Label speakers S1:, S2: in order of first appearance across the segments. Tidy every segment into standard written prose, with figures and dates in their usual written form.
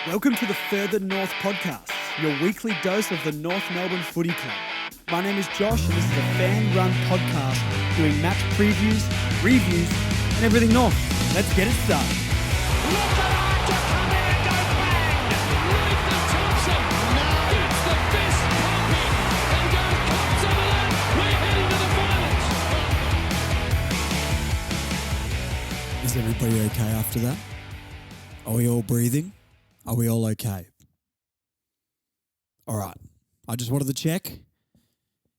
S1: Welcome to the Further North podcast, your weekly dose of the North Melbourne Footy Club. My name is Josh, and this is a fan-run podcast doing match previews, reviews, and everything North. Let's get it started.
S2: Is everybody okay after that? Are we all breathing? Are we all okay? All right. I just wanted to check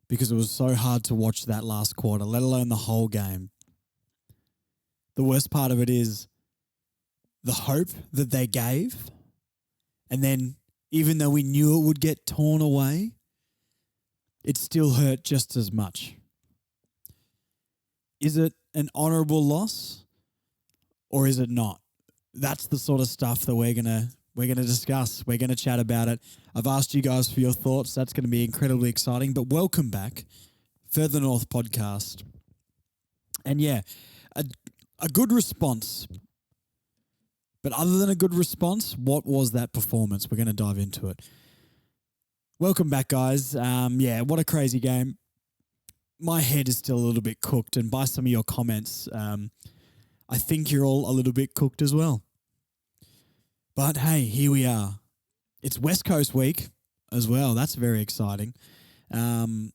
S2: because it was so hard to watch that last quarter, let alone the whole game. The worst part of it is the hope that they gave, and then even though we knew it would get torn away, it still hurt just as much. Is it an honourable loss or is it not? That's the sort of stuff that we're gonna discuss. We're gonna chat about it. I've asked you guys for your thoughts. That's going to be incredibly exciting. But welcome back, Further North podcast. And yeah, a good response. But other than a good response, what was that performance? We're going to dive into it. Welcome back, guys. Yeah, what a crazy game. My head is still a little bit cooked, and by some of your comments, I think you're all a little bit cooked as well. But hey, here we are. It's West Coast week as well. That's very exciting. Who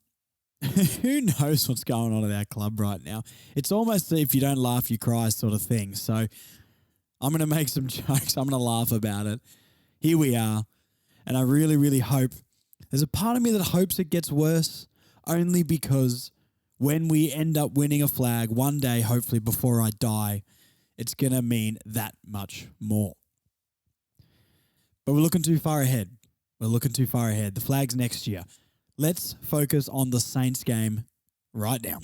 S2: knows what's going on at our club right now? It's almost if you don't laugh, you cry sort of thing. So I'm going to make some jokes. I'm going to laugh about it. Here we are. And I really, really hope, there's a part of me that hopes it gets worse, only because when we end up winning a flag one day, hopefully before I die, it's going to mean that much more. But we're looking too far ahead. The flag's next year. Let's focus on the Saints game right now.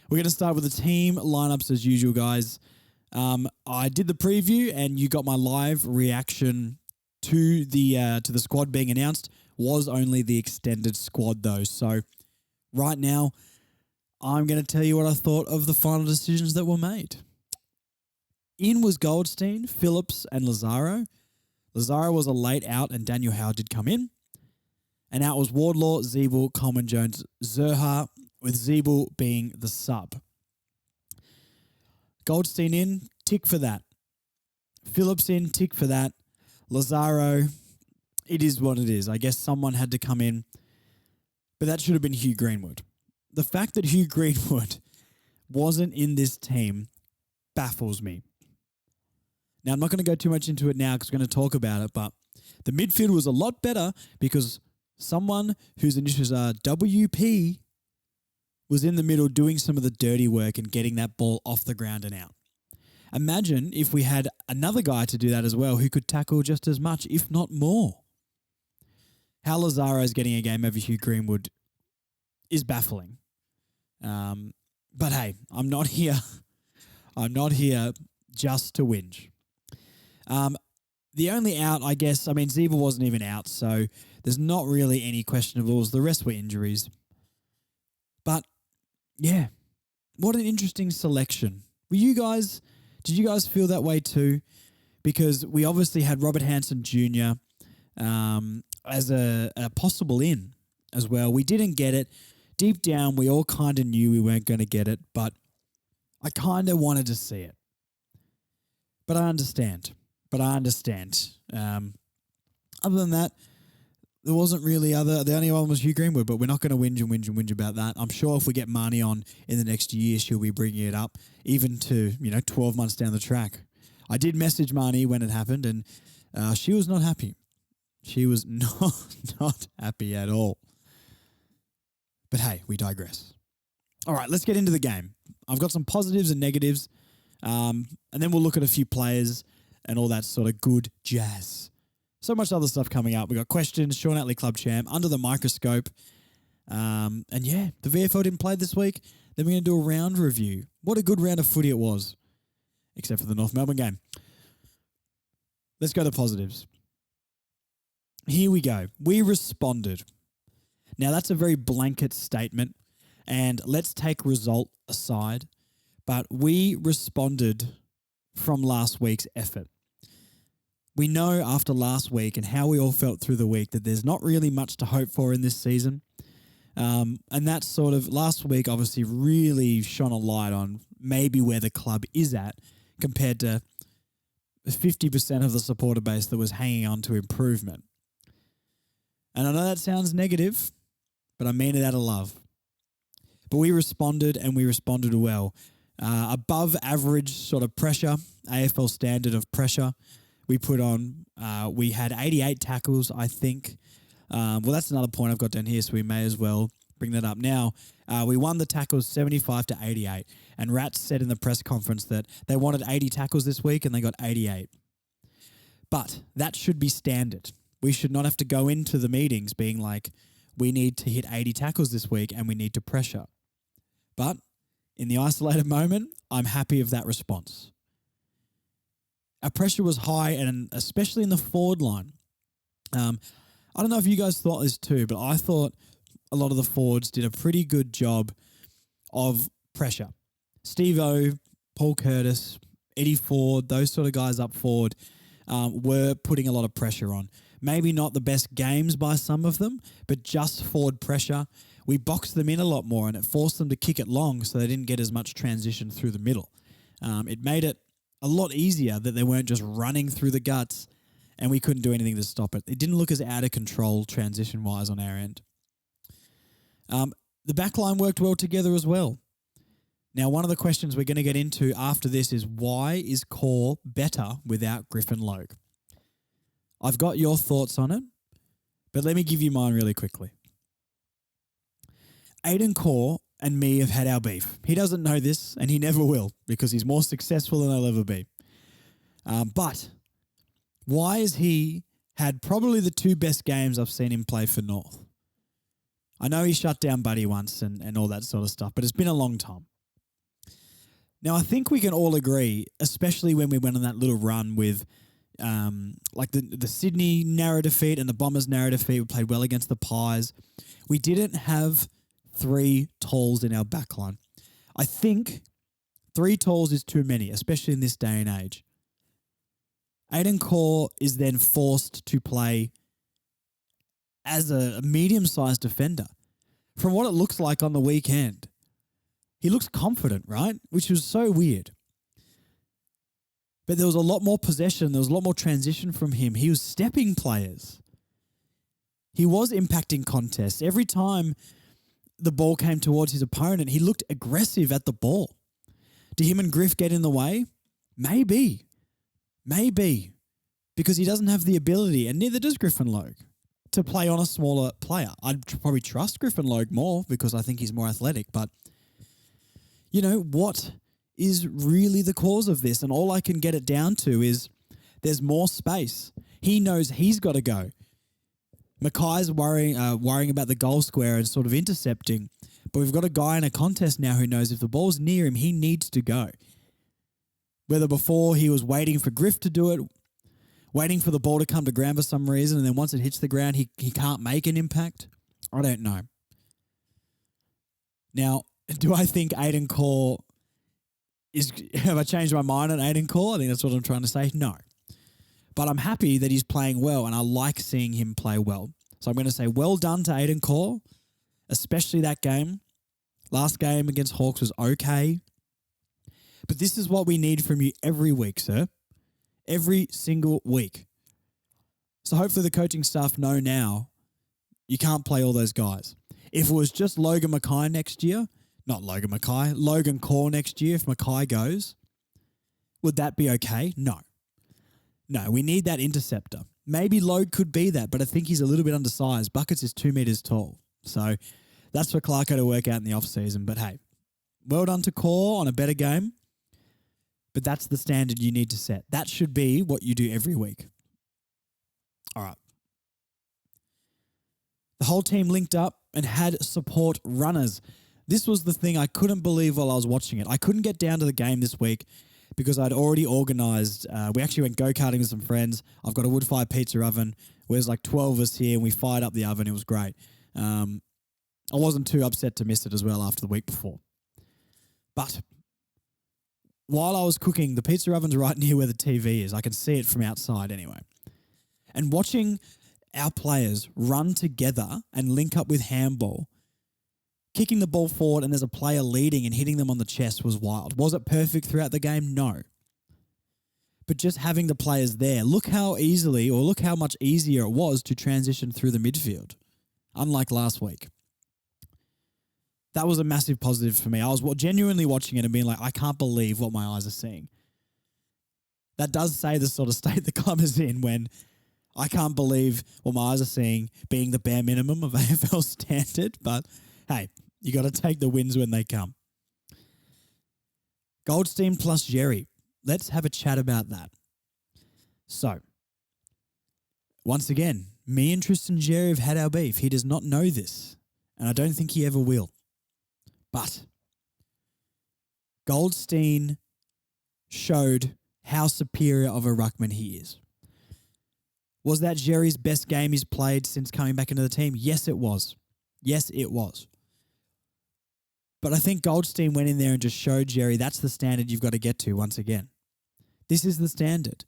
S2: We're going to start with the team lineups as usual, guys. I did the preview and you got my live reaction to the squad being announced. Was only the extended squad though. So right now, I'm going to tell you what I thought of the final decisions that were made. In was Goldstein, Phillips, and Lazaro. Lazaro was a late out and Daniel Howe did come in. And out was Wardlaw, Zeeble, Coleman Jones, Xerri, with Zeeble being the sub. Goldstein in, tick for that. Phillips in, tick for that. Lazaro, it is what it is. I guess someone had to come in, but that should have been Hugh Greenwood. The fact that Hugh Greenwood wasn't in this team baffles me. Now, I'm not going to go too much into it now because we're going to talk about it, but the midfield was a lot better because someone whose initials are WP was in the middle doing some of the dirty work and getting that ball off the ground and out. Imagine if we had another guy to do that as well who could tackle just as much, if not more. How Lazaro is getting a game over Hugh Greenwood is baffling. But hey, I'm not here just to whinge. The only out, I guess, Zeeble wasn't even out, so there's not really any questionables. The rest were injuries. But, yeah, what an interesting selection. Did you guys feel that way too? Because we obviously had Robert Hansen Jr. As a possible in as well. We didn't get it. Deep down, we all kind of knew we weren't going to get it, but I kind of wanted to see it. But I understand. Other than that, there wasn't really the only one was Hugh Greenwood, but we're not going to whinge about that. I'm sure if we get Marnie on in the next year, she'll be bringing it up, even to, 12 months down the track. I did message Marnie when it happened, and she was not happy. She was not happy at all. But hey, we digress. All right, let's get into the game. I've got some positives and negatives, and then we'll look at a few players and all that sort of good jazz. So much other stuff coming up. We got questions, Sean Atley Club Champ, Under the Microscope. And yeah, the VFL didn't play this week. Then we're going to do a round review. What a good round of footy it was, except for the North Melbourne game. Let's go to positives. Here we go. We responded. Now, that's a very blanket statement, and let's take result aside, but we responded from last week's effort. We know after last week and how we all felt through the week that there's not really much to hope for in this season. And that's sort of last week obviously really shone a light on maybe where the club is at compared to 50% of the supporter base that was hanging on to improvement. And I know that sounds negative, but I mean it out of love. But we responded, and we responded well. Above average sort of pressure, AFL standard of pressure, we put on. We had 88 tackles, I think. Well, that's another point I've got down here, so we may as well bring that up now. We won the tackles 75-88, and Rats said in the press conference that they wanted 80 tackles this week, and they got 88. But that should be standard. We should not have to go into the meetings being like, we need to hit 80 tackles this week, and we need to pressure. But in the isolated moment, I'm happy of that response. Our pressure was high, and especially in the forward line. I don't know if you guys thought this too, but I thought a lot of the forwards did a pretty good job of pressure. Steve-O, Paul Curtis, Eddie Ford, those sort of guys up forward were putting a lot of pressure on. Maybe not the best games by some of them, but just forward pressure. We boxed them in a lot more, and it forced them to kick it long so they didn't get as much transition through the middle. It made it a lot easier that they weren't just running through the guts and we couldn't do anything to stop it. It didn't look as out of control transition-wise on our end. The back line worked well together as well. Now, one of the questions we're going to get into after this is, why is Corr better without Griffin Logue? I've got your thoughts on it, but let me give you mine really quickly. Aiden Corr and me have had our beef. He doesn't know this, and he never will, because he's more successful than I'll ever be. But why has he had probably the two best games I've seen him play for North? I know he shut down Buddy once and all that sort of stuff, but it's been a long time. Now, I think we can all agree, especially when we went on that little run with like the Sydney narrow defeat and the Bombers narrow defeat. We played well against the Pies. We didn't have 3 talls in our backline. I think 3 talls is too many, especially in this day and age. Aiden Corr is then forced to play as a medium-sized defender. From what it looks like on the weekend, he looks confident, right? Which was so weird. But there was a lot more possession. There was a lot more transition from him. He was stepping players. He was impacting contests. Every time the ball came towards his opponent, he looked aggressive at the ball. Did him and Griff get in the way? Maybe. Because he doesn't have the ability, and neither does Griffin Logue, to play on a smaller player. I'd probably trust Griffin Logue more because I think he's more athletic. But, you know, what is really the cause of this? And all I can get it down to is there's more space. He knows he's got to go. Mackay's worrying about the goal square and sort of intercepting. But we've got a guy in a contest now who knows if the ball's near him, he needs to go. Whether before he was waiting for Griff to do it, waiting for the ball to come to ground for some reason, and then once it hits the ground, he can't make an impact. I don't know. Now, do I think Aiden Corr have I changed my mind on Aiden Corr? I think that's what I'm trying to say. No. But I'm happy that he's playing well, and I like seeing him play well. So I'm going to say well done to Aiden Corr, especially that game. Last game against Hawks was okay. But this is what we need from you every week, sir. Every single week. So hopefully the coaching staff know now you can't play all those guys. If it was just Logan Corr next year, Logan Corr next year, if Mackay goes, would that be okay? No. No, we need that interceptor. Maybe Logue could be that, but I think he's a little bit undersized. Buckets is 2 meters tall. So that's for Clarko to work out in the off-season. But hey, well done to Corr on a better game. But that's the standard you need to set. That should be what you do every week. All right. The whole team linked up and had support runners. This was the thing I couldn't believe while I was watching it. I couldn't get down to the game this week because I'd already organised. We actually went go-karting with some friends. I've got a wood-fired pizza oven. There's like 12 of us here, and we fired up the oven. It was great. I wasn't too upset to miss it as well after the week before. But while I was cooking, the pizza oven's right near where the TV is. I can see it from outside anyway. And watching our players run together and link up with handball, kicking the ball forward and there's a player leading and hitting them on the chest was wild. Was it perfect throughout the game? No. But just having the players there, look how much easier it was to transition through the midfield, unlike last week. That was a massive positive for me. I was genuinely watching it and being like, I can't believe what my eyes are seeing. That does say the sort of state the club is in when I can't believe what my eyes are seeing being the bare minimum of AFL standard. But hey, you got to take the wins when they come. Goldstein plus Xerri. Let's have a chat about that. So, once again, me and Tristan Xerri have had our beef. He does not know this, and I don't think he ever will. But Goldstein showed how superior of a ruckman he is. Was that Xerri's best game he's played since coming back into the team? Yes, it was. Yes, it was. But I think Goldstein went in there and just showed Xerri that's the standard you've got to get to once again. This is the standard.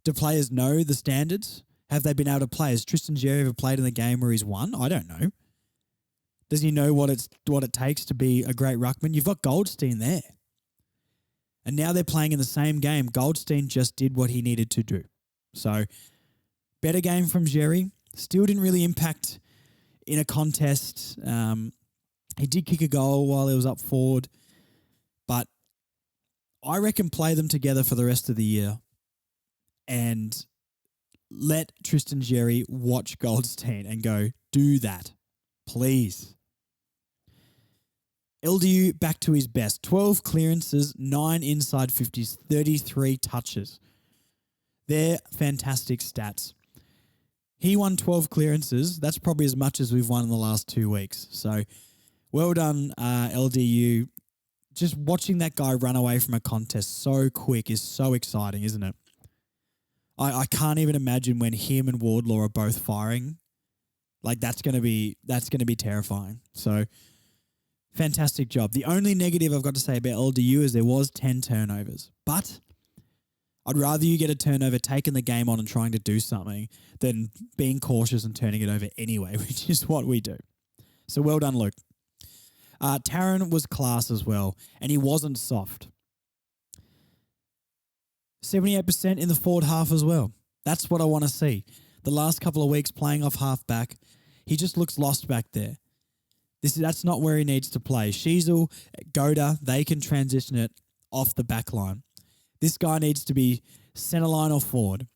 S2: Do players know the standards? Have they been able to play? Has Tristan Xerri ever played in the game where he's won? I don't know. Does he know what it takes to be a great ruckman? You've got Goldstein there. And now they're playing in the same game. Goldstein just did what he needed to do. So, better game from Xerri. Still didn't really impact in a contest. He did kick a goal while he was up forward. But I reckon play them together for the rest of the year and let Tristan Xerri watch Goldstein and go, do that, please. LDU back to his best. 12 clearances, 9 inside 50s, 33 touches. They're fantastic stats. He won 12 clearances. That's probably as much as we've won in the last 2 weeks. So well done, LDU. Just watching that guy run away from a contest so quick is so exciting, isn't it? I can't even imagine when him and Wardlaw are both firing. Like that's gonna be terrifying. So fantastic job. The only negative I've got to say about LDU is there was 10 turnovers. But I'd rather you get a turnover taking the game on and trying to do something than being cautious and turning it over anyway, which is what we do. So well done, Luke. Taron was class as well, and he wasn't soft. 78% in the forward half as well. That's what I want to see. The last couple of weeks playing off half back, he just looks lost back there. That's not where he needs to play. Sheasel, Goda, they can transition it off the back line. This guy needs to be centre line or forward.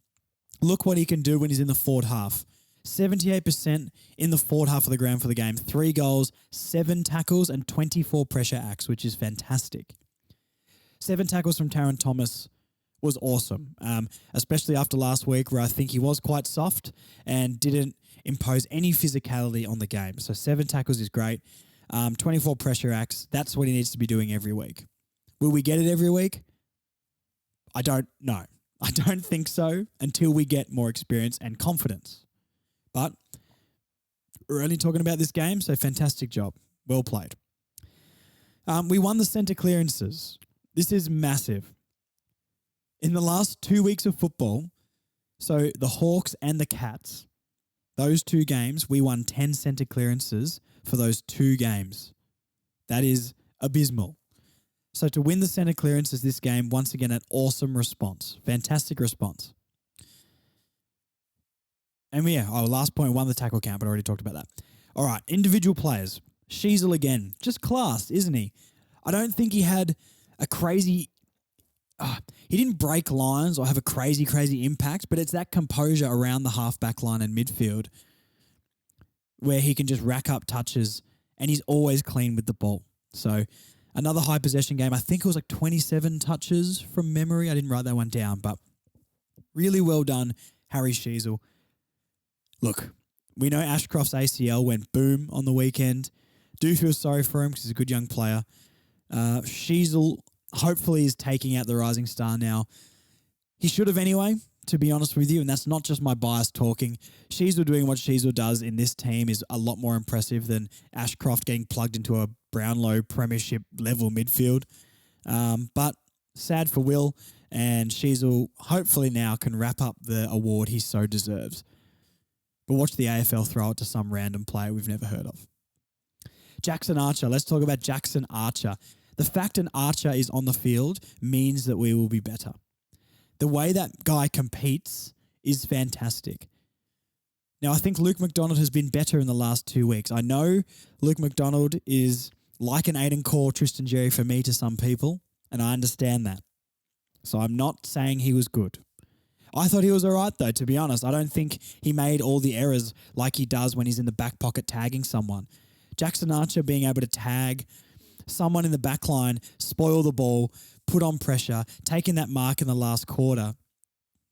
S2: Look what he can do when he's in the forward half. 78% in the forward half of the ground for the game. 3 goals, 7 tackles, and 24 pressure acts, which is fantastic. 7 tackles from Taron Thomas was awesome, especially after last week where I think he was quite soft and didn't impose any physicality on the game. So 7 tackles is great. 24 pressure acts, that's what he needs to be doing every week. Will we get it every week? I don't know. I don't think so until we get more experience and confidence. But we're only talking about this game, so fantastic job. Well played. We won the centre clearances. This is massive. In the last 2 weeks of football, so the Hawks and the Cats, those 2 games, we won 10 centre clearances for those 2 games. That is abysmal. So to win the centre clearances this game, once again, an awesome response. Fantastic response. And our last point, won the tackle count, but I already talked about that. All right, individual players. Sheasel again. Just class, isn't he? I don't think he had a crazy... he didn't break lines or have a crazy impact, but it's that composure around the half-back line and midfield where he can just rack up touches and he's always clean with the ball. So another high possession game. I think it was like 27 touches from memory. I didn't write that one down, but really well done, Harry Sheasel. Look, we know Ashcroft's ACL went boom on the weekend. Do feel sorry for him because he's a good young player. Sheasel hopefully is taking out the rising star now. He should have anyway, to be honest with you, and that's not just my bias talking. Sheasel doing what Sheasel does in this team is a lot more impressive than Ashcroft getting plugged into a Brownlow premiership level midfield. But sad for Will, and Sheasel hopefully now can wrap up the award he so deserves. But watch the AFL throw it to some random player we've never heard of. Jackson Archer. Let's talk about Jackson Archer. The fact an Archer is on the field means that we will be better. The way that guy competes is fantastic. Now, I think Luke McDonald has been better in the last 2 weeks. I know Luke McDonald is like an Aiden Corr, Tristan Xerri for me to some people, and I understand that. So I'm not saying he was good. I thought he was all right, though, to be honest. I don't think he made all the errors like he does when he's in the back pocket tagging someone. Jackson Archer being able to tag someone in the back line, spoil the ball, put on pressure, taking that mark in the last quarter.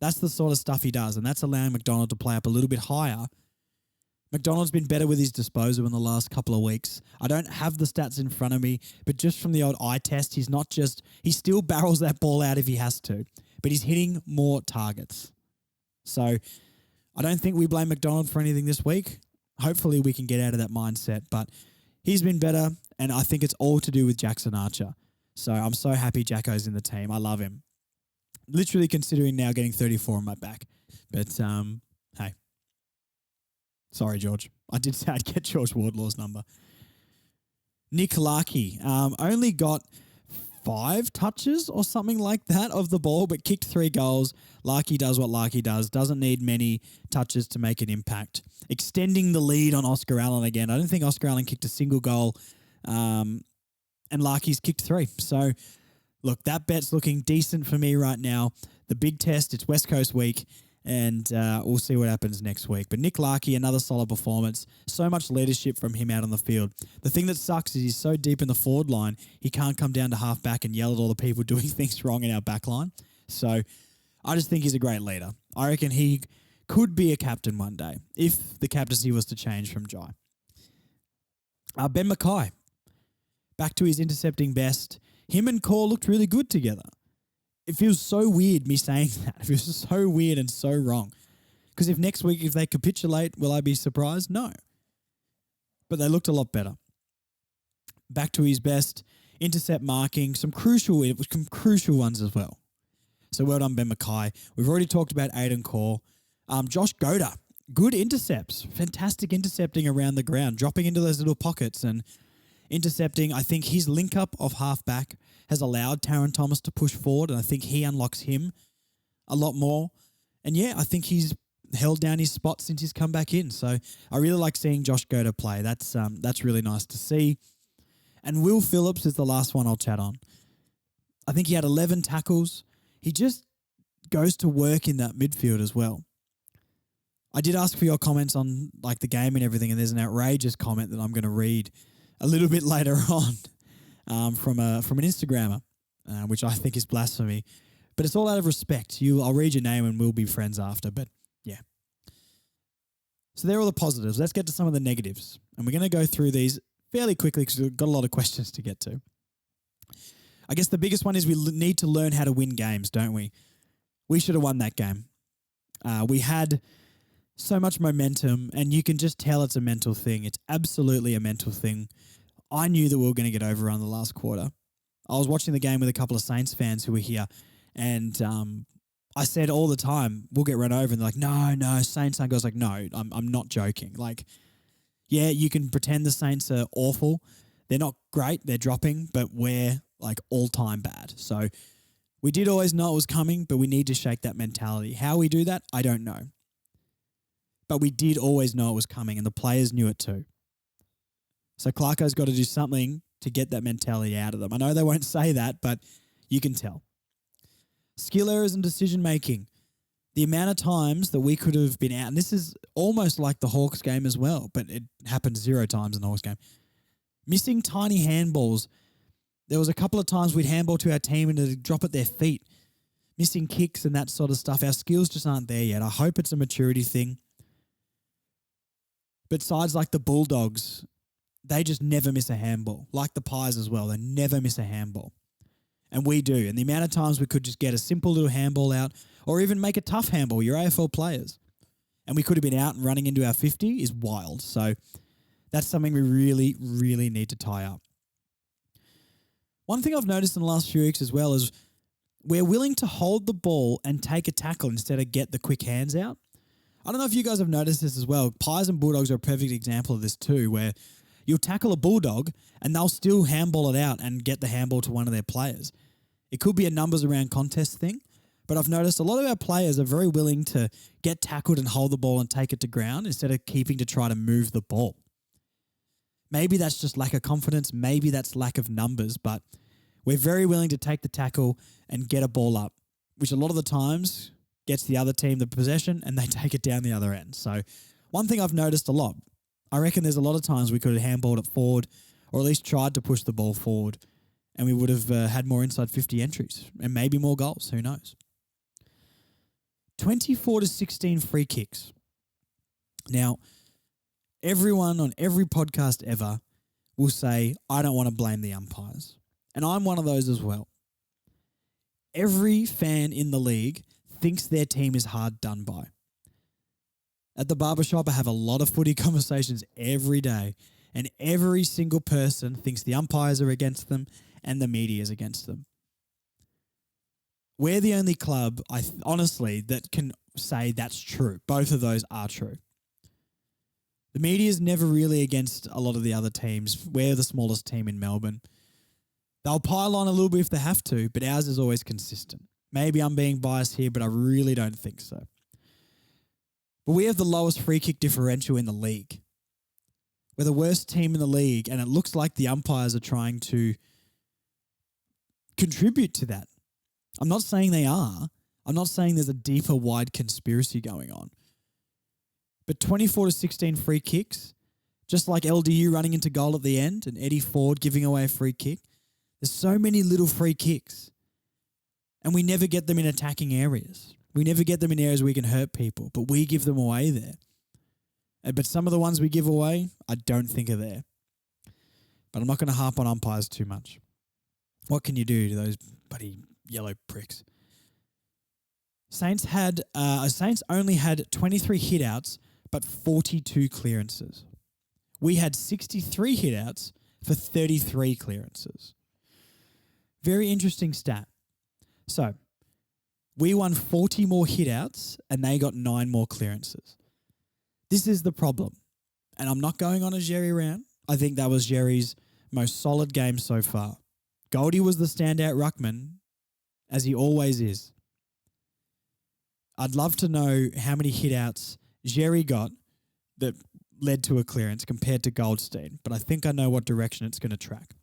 S2: That's the sort of stuff he does, and that's allowing McDonald to play up a little bit higher. McDonald's been better with his disposal in the last couple of weeks. I don't have the stats in front of me, but just from the old eye test, he still barrels that ball out if he has to, but he's hitting more targets. So I don't think we blame McDonald for anything this week. Hopefully we can get out of that mindset, but he's been better, and I think it's all to do with Jackson Archer. So I'm so happy Jacko's in the team. I love him. Literally considering now getting 34 on my back. But, hey. Sorry, George. I did say I'd get George Wardlaw's number. Nick Larkey only got 5 touches or something like that of the ball, but kicked 3 goals. Larkey does what Larkey does. Doesn't need many touches to make an impact. Extending the lead on Oscar Allen again. I don't think Oscar Allen kicked a single goal, and Larkey's kicked 3. So, look, that bet's looking decent for me right now. The big test, it's West Coast week, and we'll see what happens next week. But Nick Larkey, another solid performance. So much leadership from him out on the field. The thing that sucks is he's so deep in the forward line, he can't come down to half back and yell at all the people doing things wrong in our back line. So I just think he's a great leader. I reckon he could be a captain one day if the captaincy was to change from Jai. Ben Mackay, back to his intercepting best. Him and Corr looked really good together. It feels so weird me saying that. It feels so weird and so wrong. Because if next week, if they capitulate, will I be surprised? No. But they looked a lot better. Back to his best. Intercept marking. Some crucial ones as well. So well done, Ben Mackay. We've already talked about Aiden Corr. Josh Goda. Good intercepts. Fantastic intercepting around the ground. Dropping into those little pockets and intercepting. I think his link-up of half-back has allowed Taron Thomas to push forward, and I think he unlocks him a lot more. And yeah, I think he's held down his spot since he's come back in. So I really like seeing Josh Goda play. That's really nice to see. And Will Phillips is the last one I'll chat on. I think he had 11 tackles. He just goes to work in that midfield as well. I did ask for your comments on like the game and everything, and there's an outrageous comment that I'm going to read a little bit later on from an Instagrammer, which I think is blasphemy. But it's all out of respect. I'll read your name and we'll be friends after. But yeah. So there are all the positives. Let's get to some of the negatives. And we're going to go through these fairly quickly because we've got a lot of questions to get to. I guess the biggest one is we need to learn how to win games, don't we? We should have won that game. We had so much momentum, and you can just tell it's a mental thing. It's absolutely a mental thing. I knew that we were going to get overrun the last quarter. I was watching the game with a couple of Saints fans who were here, and I said all the time, we'll get run over. And they're like, no, Saints aren't. I was like, no, I'm not joking. Like, yeah, you can pretend the Saints are awful. They're not great. They're dropping, but we're like all-time bad. So we did always know it was coming, but we need to shake that mentality. How we do that, I don't know. But we did always know it was coming, and the players knew it too. So Clarko's got to do something to get that mentality out of them. I know they won't say that, but you can tell. Skill errors and decision-making. The amount of times that we could have been out, and this is almost like the Hawks game as well, but it happened 0 times in the Hawks game. Missing tiny handballs. There was a couple of times we'd handball to our team and it'd drop at their feet. Missing kicks and that sort of stuff. Our skills just aren't there yet. I hope it's a maturity thing. But sides like the Bulldogs, they just never miss a handball. Like the Pies as well, they never miss a handball. And we do. And the amount of times we could just get a simple little handball out or even make a tough handball, your AFL players, and we could have been out and running into our 50 is wild. So that's something we really, really need to tie up. One thing I've noticed in the last few weeks as well is we're willing to hold the ball and take a tackle instead of get the quick hands out. I don't know if you guys have noticed this as well. Pies and Bulldogs are a perfect example of this too, where you'll tackle a Bulldog and they'll still handball it out and get the handball to one of their players. It could be a numbers around contest thing, but I've noticed a lot of our players are very willing to get tackled and hold the ball and take it to ground instead of keeping to try to move the ball. Maybe that's just lack of confidence. Maybe that's lack of numbers, but we're very willing to take the tackle and get a ball up, which a lot of the times gets the other team the possession and they take it down the other end. So one thing I've noticed a lot, I reckon there's a lot of times we could have handballed it forward or at least tried to push the ball forward and we would have had more inside 50 entries and maybe more goals. Who knows? 24-16 free kicks. Now, everyone on every podcast ever will say, I don't want to blame the umpires. And I'm one of those as well. Every fan in the league thinks their team is hard done by. At the barbershop, I have a lot of footy conversations every day, and every single person thinks the umpires are against them and the media is against them. We're the only club, honestly, that can say that's true. Both of those are true. The media is never really against a lot of the other teams. We're the smallest team in Melbourne. They'll pile on a little bit if they have to, but ours is always consistent. Maybe I'm being biased here, but I really don't think so. But we have the lowest free kick differential in the league. We're the worst team in the league, and it looks like the umpires are trying to contribute to that. I'm not saying they are. I'm not saying there's a deeper, wide conspiracy going on. But 24-16 free kicks, just like LDU running into goal at the end and Eddie Ford giving away a free kick, there's so many little free kicks. And we never get them in attacking areas. We never get them in areas where we can hurt people, but we give them away there. But some of the ones we give away, I don't think are there. But I'm not going to harp on umpires too much. What can you do to those bloody yellow pricks? Saints only had 23 hitouts, but 42 clearances. We had 63 hitouts for 33 clearances. Very interesting stat. So, we won 40 more hitouts and they got 9 more clearances. This is the problem. And I'm not going on a Xerri round. I think that was Xerri's most solid game so far. Goldie was the standout ruckman, as he always is. I'd love to know how many hitouts Xerri got that led to a clearance compared to Goldstein, but I think I know what direction it's going to track.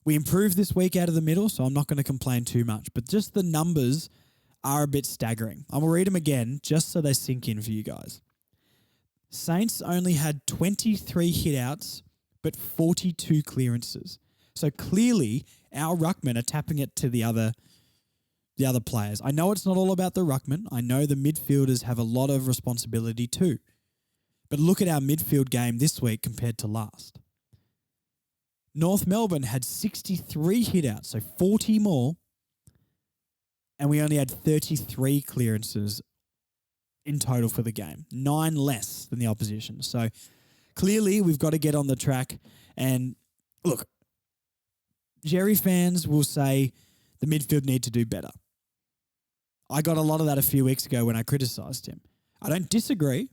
S2: We improved this week out of the middle, so I'm not going to complain too much, but just the numbers are a bit staggering. I will read them again just so they sink in for you guys. Saints only had 23 hitouts, but 42 clearances. So clearly, our ruckmen are tapping it to the other players. I know it's not all about the ruckman. I know the midfielders have a lot of responsibility too. But look at our midfield game this week compared to last. North Melbourne had 63 hitouts, so 40 more, and we only had 33 clearances in total for the game, 9 less than the opposition. So clearly we've got to get on the track. And look, Xerri fans will say the midfield need to do better. I got a lot of that a few weeks ago when I criticised him. I don't disagree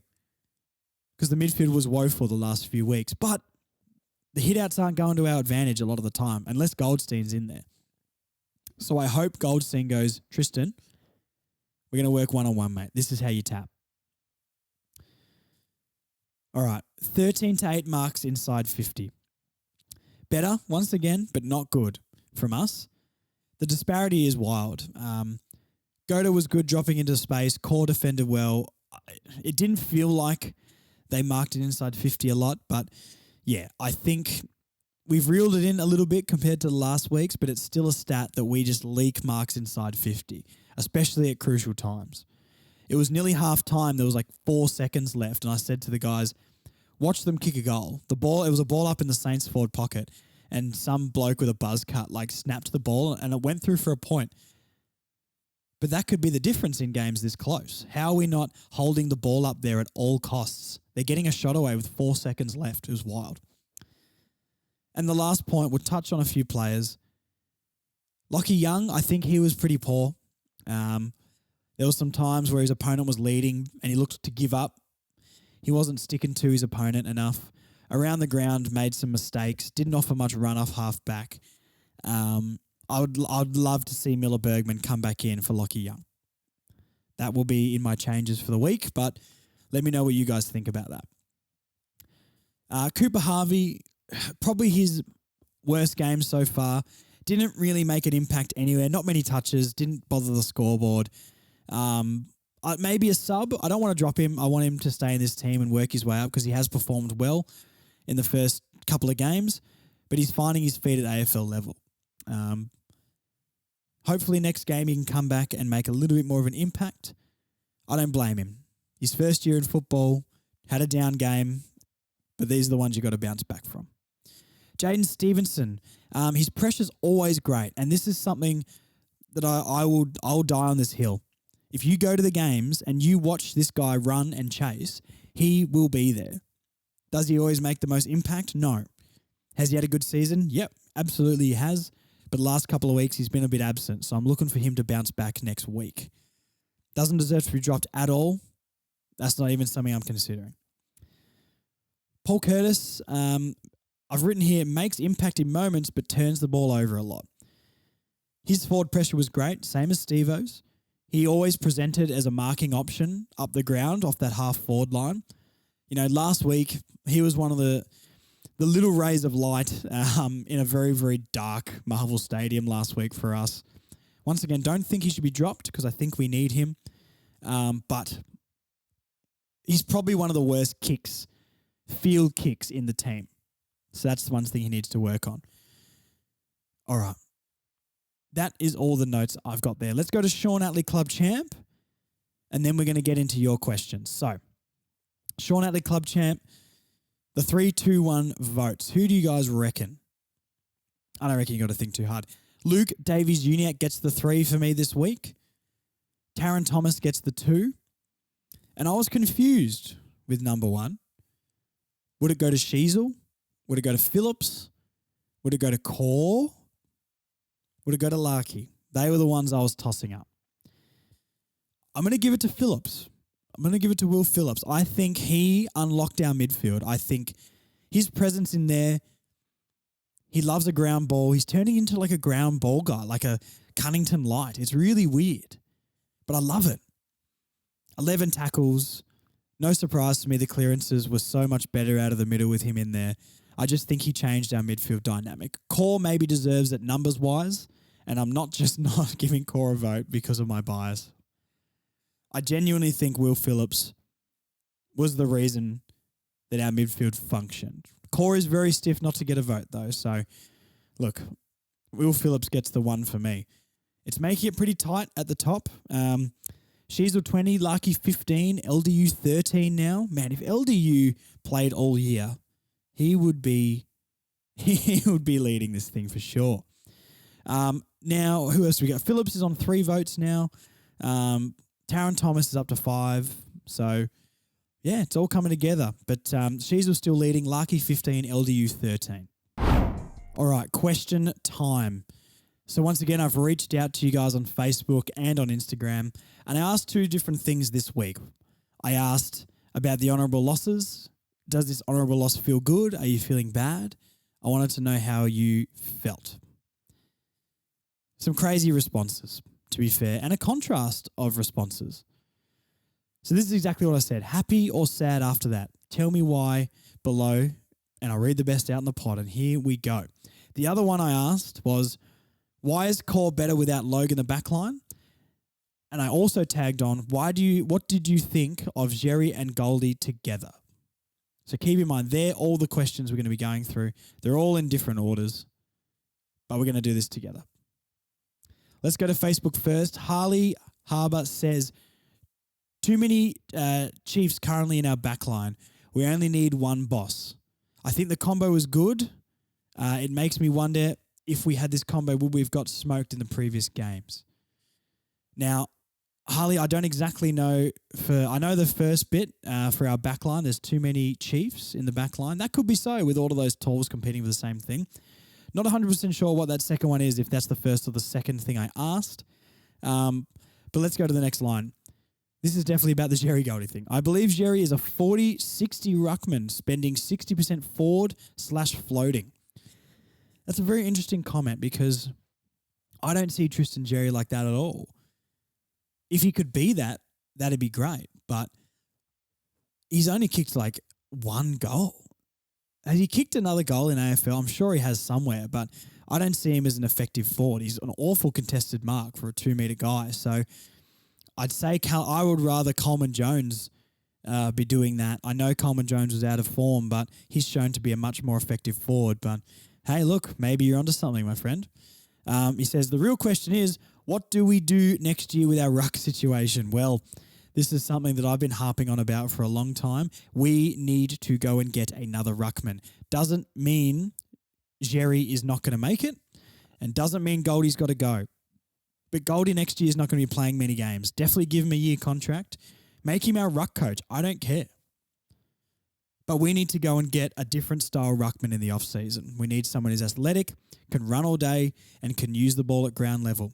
S2: because the midfield was woeful the last few weeks, but the hitouts aren't going to our advantage a lot of the time unless Goldstein's in there. So I hope Goldstein goes, Tristan, we're going to work one-on-one, mate. This is how you tap. All right, 13 to 8 marks inside 50. Better, once again, but not good from us. The disparity is wild. Goda was good dropping into space. Corr defended well. It didn't feel like they marked it inside 50 a lot, but yeah, I think we've reeled it in a little bit compared to the last week's, but it's still a stat that we just leak marks inside 50, especially at crucial times. It was nearly half time. There was like 4 seconds left, and I said to the guys, watch them kick a goal. It was a ball up in the Saints forward pocket, and some bloke with a buzz cut like snapped the ball, and it went through for a point. But that could be the difference in games this close. How are we not holding the ball up there at all costs? They're getting a shot away with 4 seconds left. It was wild. And the last point, we'll touch on a few players. Lockie Young, I think he was pretty poor. There were some times where his opponent was leading and he looked to give up. He wasn't sticking to his opponent enough. Around the ground, made some mistakes, didn't offer much run off half back. I'd love to see Miller Bergman come back in for Lockie Young. That will be in my changes for the week, but let me know what you guys think about that. Cooper Harvey, probably his worst game so far. Didn't really make an impact anywhere. Not many touches. Didn't bother the scoreboard. Maybe a sub. I don't want to drop him. I want him to stay in this team and work his way up because he has performed well in the first couple of games, but he's finding his feet at AFL level. Hopefully next game he can come back and make a little bit more of an impact. I don't blame him. His first year in football, had a down game, but these are the ones you got to bounce back from. Jaden Stevenson, his pressure's always great, and this is something that I'll die on this hill. If you go to the games and you watch this guy run and chase, he will be there. Does he always make the most impact? No. Has he had a good season? Yep, absolutely he has. But the last couple of weeks, he's been a bit absent, so I'm looking for him to bounce back next week. Doesn't deserve to be dropped at all. That's not even something I'm considering. Paul Curtis, I've written here, makes impact in moments, but turns the ball over a lot. His forward pressure was great, same as Steve-O's. He always presented as a marking option up the ground off that half forward line. You know, last week, he was one of the little rays of light in a very, very dark Marvel Stadium last week for us. Once again, don't think he should be dropped because I think we need him. But he's probably one of the worst field kicks in the team. So that's one thing he needs to work on. All right. That is all the notes I've got there. Let's go to Sean Atley Club Champ, and then we're going to get into your questions. So, Sean Atley Club Champ, the 3-2-1 votes. Who do you guys reckon? I don't reckon you got to think too hard. Luke Davies-Uniacke gets the 3 for me this week. Taron Thomas gets the 2. And I was confused with number 1. Would it go to Sheasel? Would it go to Phillips? Would it go to Corr? Would it go to Larky? They were the ones I was tossing up. I'm going to give it to Phillips. I'm going to give it to Will Phillips. I think he unlocked our midfield. I think his presence in there, he loves a ground ball. He's turning into like a ground ball guy, like a Cunnington Light. It's really weird, but I love it. 11 tackles. No surprise to me, the clearances were so much better out of the middle with him in there. I just think he changed our midfield dynamic. Corr maybe deserves it numbers-wise, and I'm not just not giving Corr a vote because of my bias. I genuinely think Will Phillips was the reason that our midfield functioned. Corr is very stiff not to get a vote, though. So, look, Will Phillips gets the 1 for me. It's making it pretty tight at the top. Sheasel 20, Larky 15, LDU 13 now. Man, if LDU played all year, he would be leading this thing for sure. Now, who else do we got? Phillips is on 3 votes now. Taron Thomas is up to 5. So, yeah, it's all coming together. But Sheasel still leading. Larky 15, LDU 13. All right, question time. So once again, I've reached out to you guys on Facebook and on Instagram, and I asked 2 different things this week. I asked about the honourable losses. Does this honourable loss feel good? Are you feeling bad? I wanted to know how you felt. Some crazy responses, to be fair, and a contrast of responses. So this is exactly what I said. Happy or sad after that? Tell me why below, and I'll read the best out in the pot, and here we go. The other one I asked was, why is Corr better without Logue in the backline? And I also tagged on, what did you think of Xerri and Goldie together? So keep in mind, they're all the questions we're going to be going through. They're all in different orders, but we're going to do this together. Let's go to Facebook first. Harley Harbour says, too many Chiefs currently in our backline. We only need one boss. I think the combo was good. It makes me wonder if we had this combo, would we have got smoked in the previous games? Now, Harley, I don't exactly know. I know the first bit for our backline, there's too many Chiefs in the backline. That could be so with all of those talls competing for the same thing. Not 100% sure what that second one is, if that's the first or the second thing I asked. But let's go to the next line. This is definitely about the Xerri Goldie thing. I believe Xerri is a 40-60 ruckman, spending 60% forward/floating. That's a very interesting comment because I don't see Tristan Xerri like that at all. If he could be that, that'd be great. But he's only kicked like one goal. Has he kicked another goal in AFL? I'm sure he has somewhere, but I don't see him as an effective forward. He's an awful contested mark for a 2-meter guy. So I'd say I would rather Coleman Jones be doing that. I know Coleman Jones was out of form, but he's shown to be a much more effective forward. But hey, look, maybe you're onto something, my friend. He says, the real question is, what do we do next year with our ruck situation? Well, this is something that I've been harping on about for a long time. We need to go and get another ruckman. Doesn't mean Xerri is not going to make it, and doesn't mean Goldie's got to go. But Goldie next year is not going to be playing many games. Definitely give him a year contract. Make him our ruck coach. I don't care. But we need to go and get a different style ruckman in the off-season. We need someone who's athletic, can run all day, and can use the ball at ground level.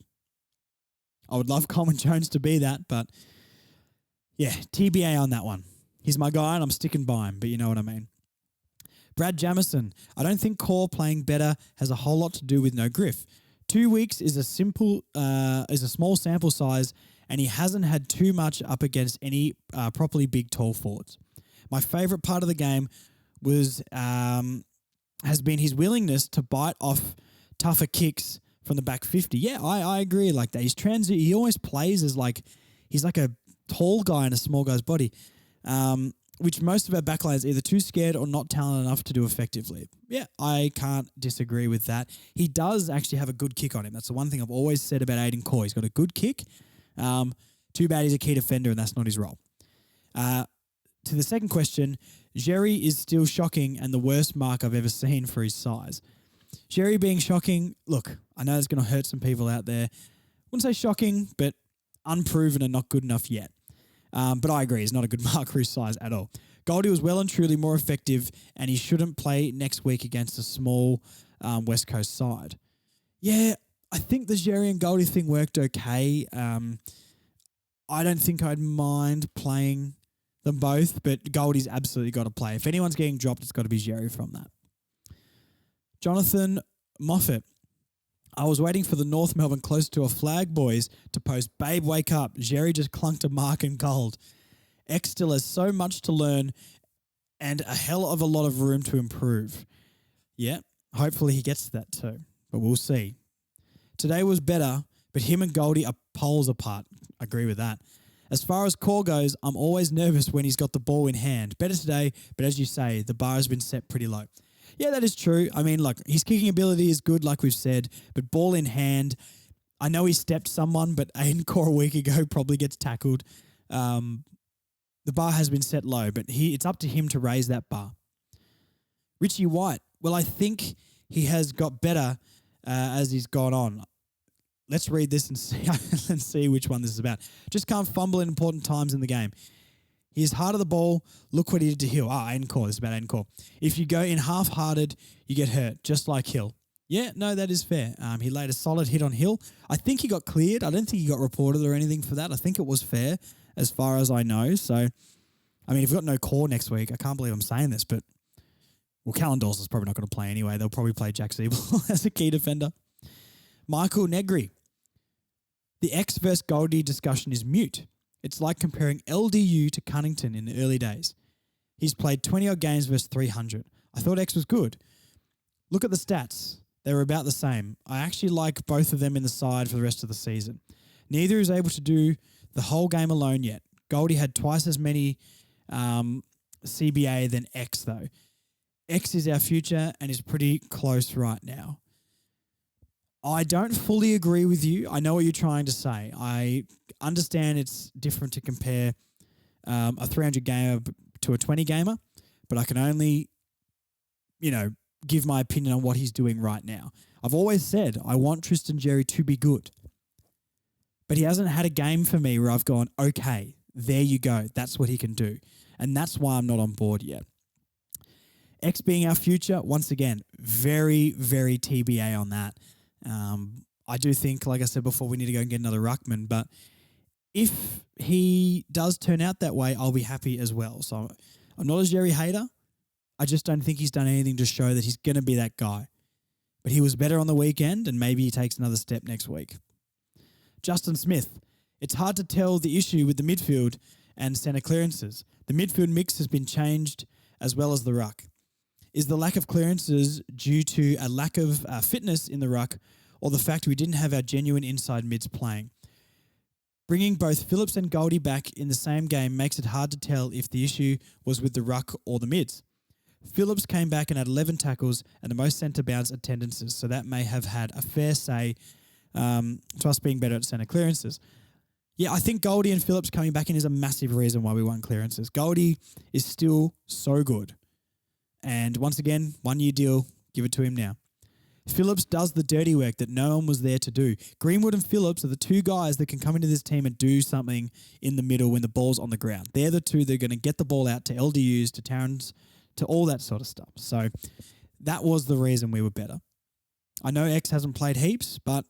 S2: I would love Coleman Jones to be that, but yeah, TBA on that one. He's my guy and I'm sticking by him, but you know what I mean. Brad Jamison. I don't think Corr playing better has a whole lot to do with no Griff. 2 weeks is a small sample size, and he hasn't had too much up against any properly big tall forwards. My favourite part of the game was has been his willingness to bite off tougher kicks from the back 50. Yeah, I agree like that. He always plays as like he's like a tall guy in a small guy's body, which most of our backline is either too scared or not talented enough to do effectively. Yeah, I can't disagree with that. He does actually have a good kick on him. That's the one thing I've always said about Aiden Corr. He's got a good kick. Too bad he's a key defender and that's not his role. To the second question, Xerri is still shocking and the worst mark I've ever seen for his size. Xerri being shocking, look, I know it's going to hurt some people out there. Wouldn't say shocking, but unproven and not good enough yet. But I agree, he's not a good mark for his size at all. Goldie was well and truly more effective, and he shouldn't play next week against a small West Coast side. Yeah, I think the Xerri and Goldie thing worked okay. I don't think I'd mind playing them both, but Goldie's absolutely got to play. If anyone's getting dropped, it's got to be Xerri from that. Jonathan Moffat. I was waiting for the North Melbourne close to a flag boys to post, babe, wake up. Xerri just clunked a mark in gold. X still has so much to learn and a hell of a lot of room to improve. Yeah, hopefully he gets to that too, but we'll see. Today was better, but him and Goldie are poles apart. I agree with that. As far as Corr goes, I'm always nervous when he's got the ball in hand. Better today, but as you say, the bar has been set pretty low. Yeah, that is true. I mean, look, his kicking ability is good, like we've said, but ball in hand, I know he stepped someone, but Aiden Corr a week ago probably gets tackled. The bar has been set low, but it's up to him to raise that bar. Richie White, well, I think he has got better as he's gone on. Let's read this and see which one this is about. Just can't fumble in important times in the game. He is hard of the ball. Look what he did to Hill. Aiden Corr. This is about Aiden Corr. If you go in half-hearted, you get hurt, just like Hill. Yeah, no, that is fair. He laid a solid hit on Hill. I think he got cleared. I don't think he got reported or anything for that. I think it was fair as far as I know. So, I mean, if we've got no Corr next week, I can't believe I'm saying this, but, well, Callan Dawson's probably not going to play anyway. They'll probably play Jack Siebel as a key defender. Michael Negri. The X versus Goldie discussion is mute. It's like comparing LDU to Cunnington in the early days. He's played 20-odd games versus 300. I thought X was good. Look at the stats. They were about the same. I actually like both of them in the side for the rest of the season. Neither is able to do the whole game alone yet. Goldie had twice as many CBA than X, though. X is our future and is pretty close right now. I don't fully agree with you. I know what you're trying to say. I understand it's different to compare a 300 gamer to a 20 gamer, but I can only, give my opinion on what he's doing right now. I've always said I want Tristan Xerri to be good, but he hasn't had a game for me where I've gone, okay, there you go. That's what he can do. And that's why I'm not on board yet. X being our future, once again, very, very TBA on that. I do think, like I said before, we need to go and get another ruckman, but if he does turn out that way, I'll be happy as well. So I'm not a Xerri hater. I just don't think he's done anything to show that he's going to be that guy. But he was better on the weekend, and maybe he takes another step next week. Justin Smith. It's hard to tell the issue with the midfield and centre clearances. The midfield mix has been changed as well as the ruck. Is the lack of clearances due to a lack of fitness in the ruck or the fact we didn't have our genuine inside mids playing? Bringing both Phillips and Goldie back in the same game makes it hard to tell if the issue was with the ruck or the mids. Phillips came back and had 11 tackles and the most centre bounce attendances, so that may have had a fair say to us being better at centre clearances. Yeah, I think Goldie and Phillips coming back in is a massive reason why we won clearances. Goldie is still so good. And once again, 1-year deal, give it to him now. Phillips does the dirty work that no one was there to do. Greenwood and Phillips are the two guys that can come into this team and do something in the middle when the ball's on the ground. They're the two that are going to get the ball out to LDUs, to Tarrans, to all that sort of stuff. So that was the reason we were better. I know X hasn't played heaps, but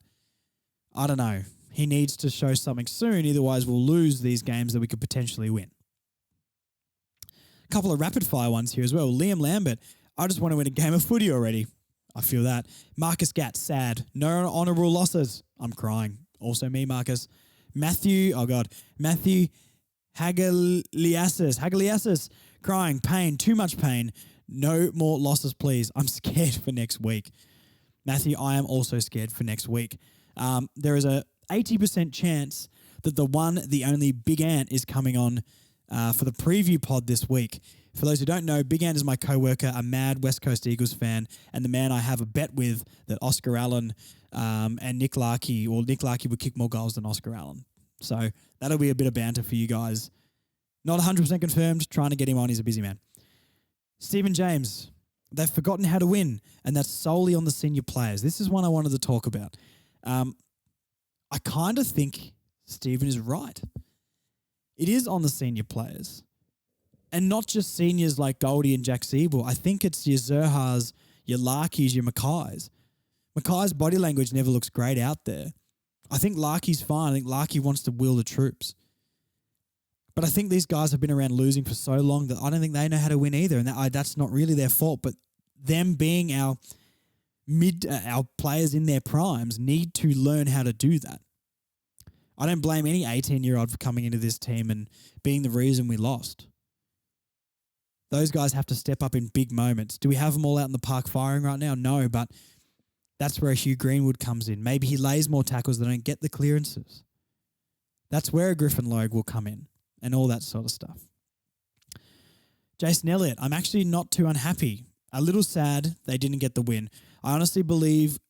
S2: I don't know. He needs to show something soon, otherwise we'll lose these games that we could potentially win. A couple of rapid-fire ones here as well. Liam Lambert, I just want to win a game of footy already. I feel that. Marcus Gatt, sad. No honourable losses. I'm crying. Also me, Marcus. Matthew Hagaliasis, crying, pain, too much pain. No more losses, please. I'm scared for next week. Matthew, I am also scared for next week. There is a 80% chance that the only Big Ant is coming on for the preview pod this week. For those who don't know, Big Ant is my co-worker, a mad West Coast Eagles fan, and the man I have a bet with that Oscar Allen and Nick Larkey would kick more goals than Oscar Allen. So that'll be a bit of banter for you guys. Not 100% confirmed, trying to get him on. He's a busy man. Stephen James, they've forgotten how to win, and that's solely on the senior players. This is one I wanted to talk about. I kind of think Stephen is right. It is on the senior players. And not just seniors like Goldie and Jack Siebel. I think it's your Zerhas, your Larkies, your Mackay's. Mackay's body language never looks great out there. I think Larky's fine. I think Larky wants to will the troops. But I think these guys have been around losing for so long that I don't think they know how to win either. And that's not really their fault. But them being our players in their primes need to learn how to do that. I don't blame any 18-year-old for coming into this team and being the reason we lost. Those guys have to step up in big moments. Do we have them all out in the park firing right now? No, but that's where Hugh Greenwood comes in. Maybe he lays more tackles that don't get the clearances. That's where a Griffin Logue will come in and all that sort of stuff. Jason Elliott, I'm actually not too unhappy. A little sad they didn't get the win. I honestly believe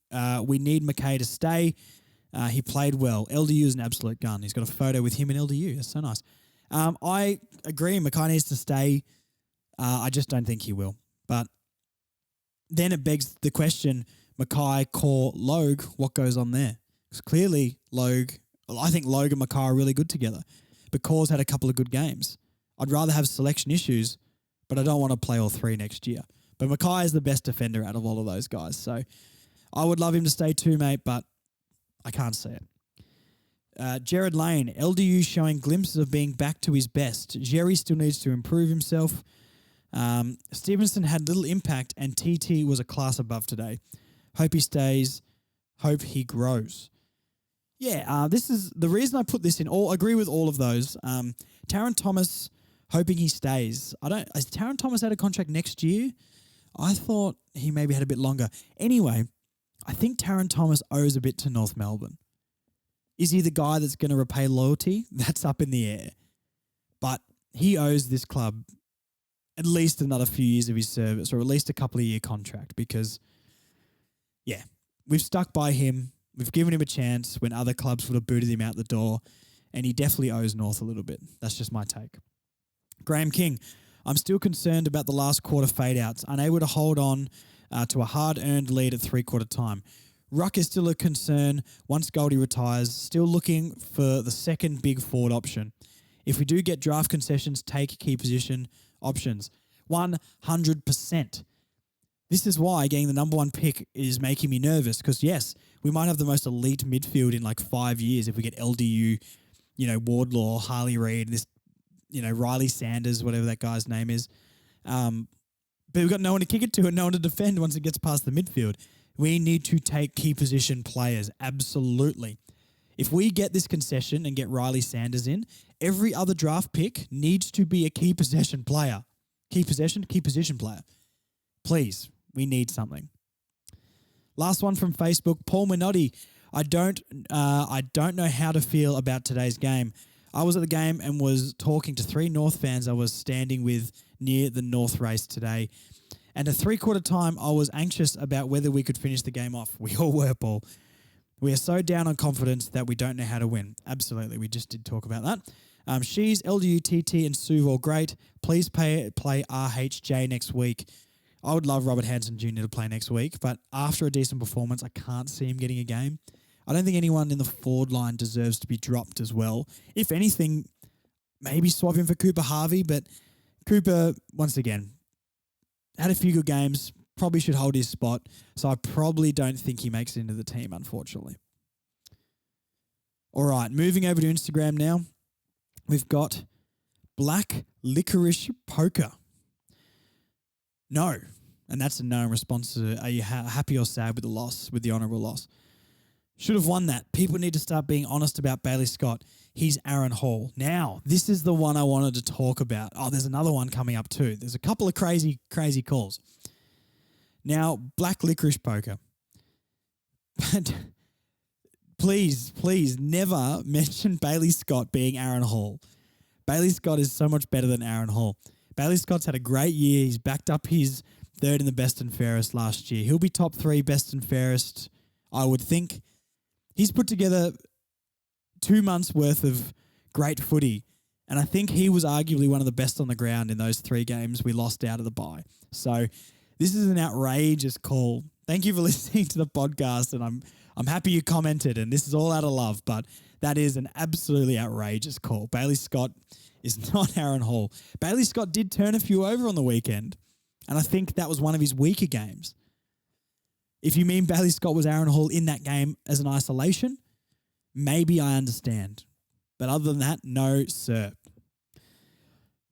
S2: we need McKay to stay. He played well. LDU is an absolute gun. He's got a photo with him in LDU. That's so nice. I agree. McKay needs to stay. I just don't think he will. But then it begs the question, Mackay, Corr, Logue, what goes on there? Because clearly I think Logue and Mackay are really good together. But Corr's had a couple of good games. I'd rather have selection issues, but I don't want to play all three next year. But Mackay is the best defender out of all of those guys. So I would love him to stay too, mate, but I can't see it. Jared Lane, LDU showing glimpses of being back to his best. Xerri still needs to improve himself. Stevenson had little impact and TT was a class above today. Hope he stays. Hope he grows. Yeah, this is the reason I put this in. Agree with all of those. Taron Thomas, hoping he stays. Is Taron Thomas out of contract next year? I thought he maybe had a bit longer. Anyway, I think Taron Thomas owes a bit to North Melbourne. Is he the guy that's going to repay loyalty? That's up in the air. But he owes this club at least another few years of his service or at least a couple of year contract because, yeah, we've stuck by him. We've given him a chance when other clubs would have booted him out the door, and he definitely owes North a little bit. That's just my take. Graham King, I'm still concerned about the last quarter fade-outs, unable to hold on to a hard-earned lead at three-quarter time. Ruck is still a concern once Goldie retires, still looking for the second big forward option. If we do get draft concessions, take key position options. 100%. This is why getting the number one pick is making me nervous because, yes, we might have the most elite midfield in like 5 years if we get LDU, Wardlaw, Harley Reid, this, Riley Sanders, whatever that guy's name is. But we've got no one to kick it to and no one to defend once it gets past the midfield. We need to take key position players, absolutely. If we get this concession and get Riley Sanders in, every other draft pick needs to be a key possession player. Key position player. Please, we need something. Last one from Facebook, Paul Minotti. I don't know how to feel about today's game. I was at the game and was talking to 3 North fans I was standing with near the North race today. And at 3/4 time, I was anxious about whether we could finish the game off. We all were, Paul. We are so down on confidence that we don't know how to win. Absolutely. We just did talk about that. She's LDU, TT, and Sue all great. Please play RHJ next week. I would love Robert Hansen Jr. to play next week, but after a decent performance, I can't see him getting a game. I don't think anyone in the forward line deserves to be dropped as well. If anything, maybe swap him for Cooper Harvey, but Cooper, once again, had a few good games, probably should hold his spot, so I probably don't think he makes it into the team, unfortunately. All right, moving over to Instagram now. We've got Black Licorice Poker. No, and that's a no in response to are you happy or sad with the loss, with the honourable loss? Should have won that. People need to start being honest about Bailey Scott. He's Aaron Hall. Now, this is the one I wanted to talk about. Oh, there's another one coming up too. There's a couple of crazy calls. Now, Black Licorice Poker. But please never mention Bailey Scott being Aaron Hall. Bailey Scott is so much better than Aaron Hall. Bailey Scott's had a great year. He's backed up his third in the best and fairest last year. He'll be top 3 best and fairest, I would think. He's put together 2 months worth of great footy, and I think he was arguably one of the best on the ground in those 3 games we lost out of the bye. So this is an outrageous call. Thank you for listening to the podcast, and I'm happy you commented, and this is all out of love, but that is an absolutely outrageous call. Bailey Scott is not Aaron Hall. Bailey Scott did turn a few over on the weekend, and I think that was one of his weaker games. If you mean Bailey Scott was Aaron Hall in that game as an isolation, maybe I understand. But other than that, no, sir.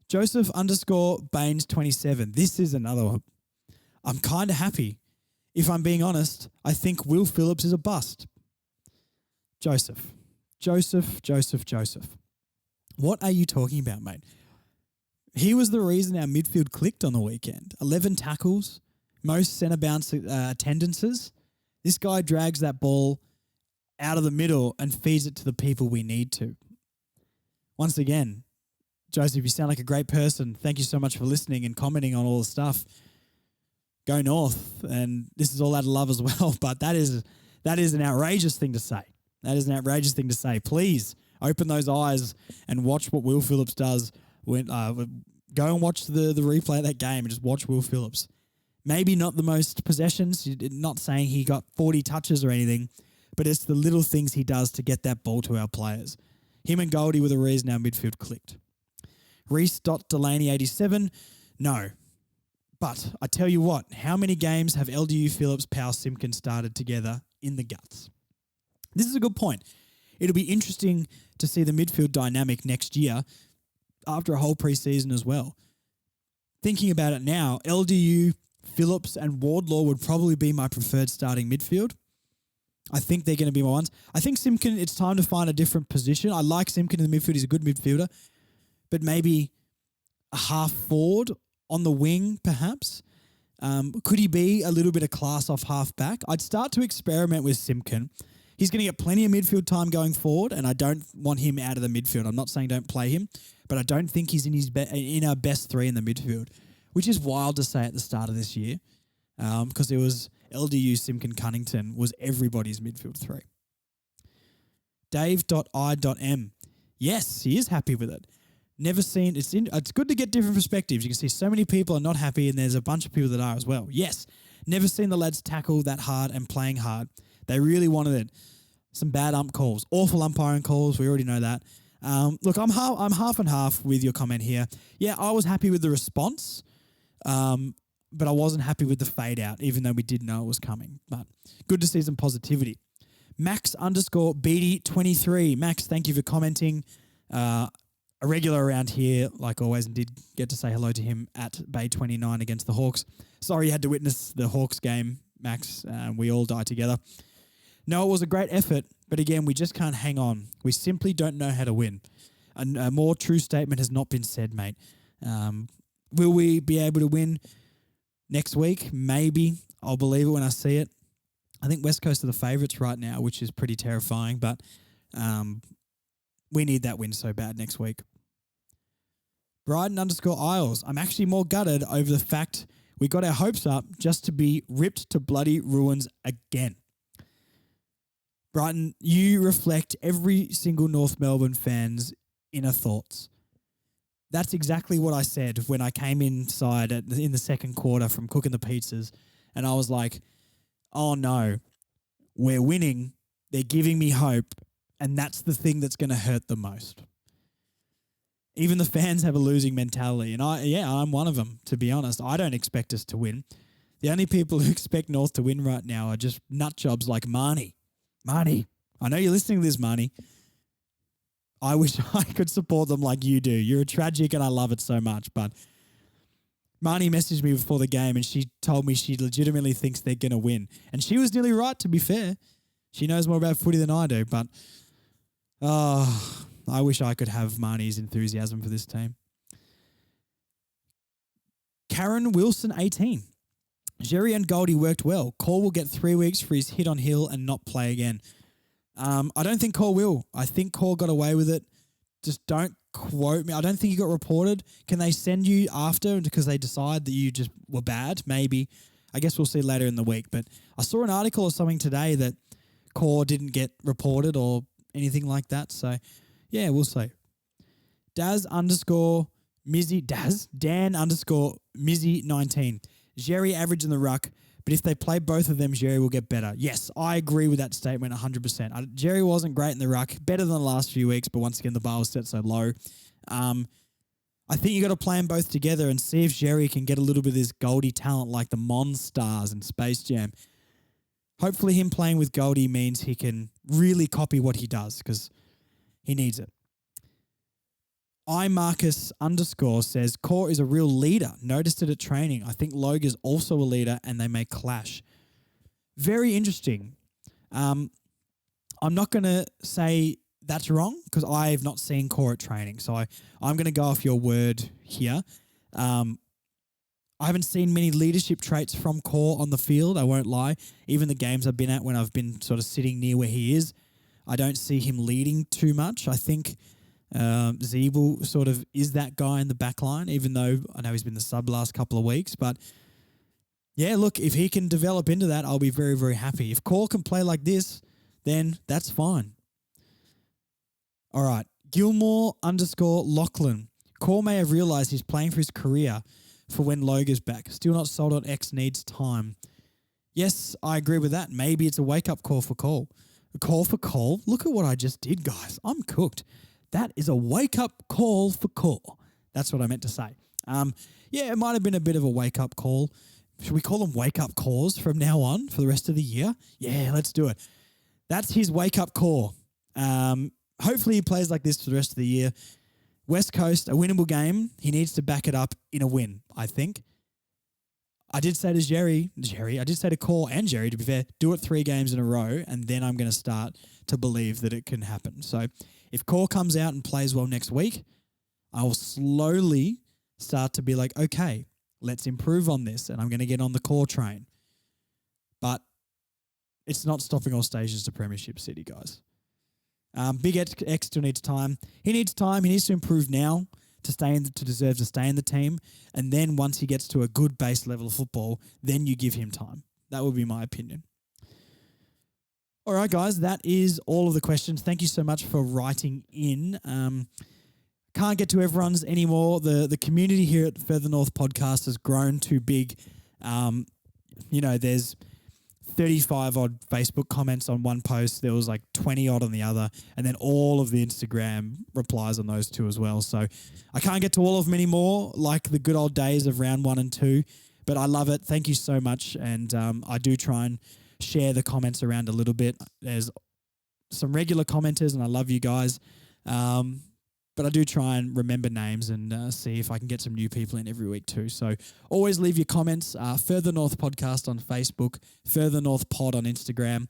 S2: Joseph_Baines27. This is another one. I'm kind of happy. If I'm being honest, I think Will Phillips is a bust. Joseph. What are you talking about, mate? He was the reason our midfield clicked on the weekend. 11 tackles, most centre bounce attendances. This guy drags that ball out of the middle and feeds it to the people we need to. Once again, Joseph, you sound like a great person. Thank you so much for listening and commenting on all the stuff. Go North, and this is all out of love as well, but that is an outrageous thing to say. That is an outrageous thing to say. Please open those eyes and watch what Will Phillips does. When go and watch the replay of that game and just watch Will Phillips. Maybe not the most possessions, not saying he got 40 touches or anything, but it's the little things he does to get that ball to our players. Him and Goldie were the reason our midfield clicked. Reese.Delaney87, no. But I tell you what, how many games have LDU Phillips, Powell, Simpkin started together in the guts? This is a good point. It'll be interesting to see the midfield dynamic next year after a whole preseason as well. Thinking about it now, LDU, Phillips and Wardlaw would probably be my preferred starting midfield. I think they're going to be my ones. I think Simpkin, it's time to find a different position. I like Simpkin in the midfield. He's a good midfielder. But maybe a half forward on the wing, perhaps. Could he be a little bit of class off half back? I'd start to experiment with Simpkin. He's going to get plenty of midfield time going forward, and I don't want him out of the midfield. I'm not saying don't play him, but I don't think he's in our best 3 in the midfield, which is wild to say at the start of this year, because it was LDU, Simpkin, Cunnington was everybody's midfield 3. Dave.I.M. Yes, he is happy with it. Never seen, it's good to get different perspectives. You can see so many people are not happy and there's a bunch of people that are as well. Yes, never seen the lads tackle that hard and playing hard. They really wanted it. Some bad ump calls, awful umpiring calls. We already know that. Look, I'm half and half with your comment here. Yeah, I was happy with the response, But I wasn't happy with the fade out, even though we did know it was coming. But good to see some positivity. Max_Beatty23. Max, thank you for commenting. A regular around here, like always, and did get to say hello to him at Bay 29 against the Hawks. Sorry you had to witness the Hawks game, Max. We all died together. No, it was a great effort, but again, we just can't hang on. We simply don't know how to win. A more true statement has not been said, mate. Will we be able to win next week? Maybe. I'll believe it when I see it. I think West Coast are the favourites right now, which is pretty terrifying, but we need that win so bad next week. Bryden_Isles. I'm actually more gutted over the fact we got our hopes up just to be ripped to bloody ruins again. Brighton, you reflect every single North Melbourne fan's inner thoughts. That's exactly what I said when I came inside in the second quarter from cooking the pizzas, and I was like, oh no, we're winning, they're giving me hope, and that's the thing that's going to hurt the most. Even the fans have a losing mentality, and I'm one of them, to be honest. I don't expect us to win. The only people who expect North to win right now are just nut jobs like Marnie. Marnie, I know you're listening to this, Marnie. I wish I could support them like you do. You're a tragic and I love it so much. But Marnie messaged me before the game and she told me she legitimately thinks they're going to win. And she was nearly right, to be fair. She knows more about footy than I do. But I wish I could have Marnie's enthusiasm for this team. Karen Wilson, 18. Xerri and Goldie worked well. Corr will get 3 weeks for his hit on Hill and not play again. I don't think Corr will. I think Corr got away with it. Just don't quote me. I don't think he got reported. Can they send you after because they decide that you just were bad? Maybe. I guess we'll see later in the week. But I saw an article or something today that Corr didn't get reported or anything like that. So, yeah, we'll see. Dan_Mizzy19. Xerri average in the ruck, but if they play both of them, Xerri will get better. Yes, I agree with that statement 100%. Xerri wasn't great in the ruck, better than the last few weeks, but once again, the bar was set so low. I think you got to play them both together and see if Xerri can get a little bit of this Goldie talent like the Monstars in Space Jam. Hopefully him playing with Goldie means he can really copy what he does because he needs it. iMarcus_ says, Corr is a real leader. Noticed it at training. I think Logue is also a leader and they may clash. Very interesting. I'm not going to say that's wrong because I have not seen Corr at training. So I'm going to go off your word here. I haven't seen many leadership traits from Corr on the field, I won't lie. Even the games I've been at when I've been sort of sitting near where he is, I don't see him leading too much. I think Zeeble sort of is that guy in the back line, even though I know he's been the sub last couple of weeks. But yeah, look, if he can develop into that, I'll be very, very happy. If Corr can play like this, then that's fine. All right. Gilmore_Lachlan. Corr may have realised he's playing for his career for when Logue is back. Still not sold on X needs time. Yes, I agree with that. Maybe it's a wake-up call for Corr. A call for Corr? Look at what I just did, guys. I'm cooked. That is a wake-up call for Corr. That's what I meant to say. Yeah, it might have been a bit of a wake-up call. Should we call them wake-up calls from now on for the rest of the year? Yeah, let's do it. That's his wake-up call. Hopefully he plays like this for the rest of the year. West Coast, a winnable game. He needs to back it up in a win, I think. I did say to I did say to Corr and Xerri, to be fair, do it 3 games in a row, and then I'm going to start to believe that it can happen. So if Corr comes out and plays well next week, I will slowly start to be like, okay, let's improve on this, and I'm going to get on the Corr train. But it's not stopping all stations to Premiership City, guys. Big X still needs time. He needs time. He needs to improve now to deserve to stay in the team. And then once he gets to a good base level of football, then you give him time. That would be my opinion. All right, guys, that is all of the questions. Thank you so much for writing in. Can't get to everyone's anymore. The community here at Further North Podcast has grown too big. There's 35 odd Facebook comments on one post. There was like 20 odd on the other, and then all of the Instagram replies on those two as well. So I can't get to all of them anymore, like the good old days of round 1 and 2, but I love it. Thank you so much. And I do try and share the comments around a little bit. There's some regular commenters, and I love you guys. But I do try and remember names and see if I can get some new people in every week too. So always leave your comments. Further North Podcast on Facebook, Further North Pod on Instagram.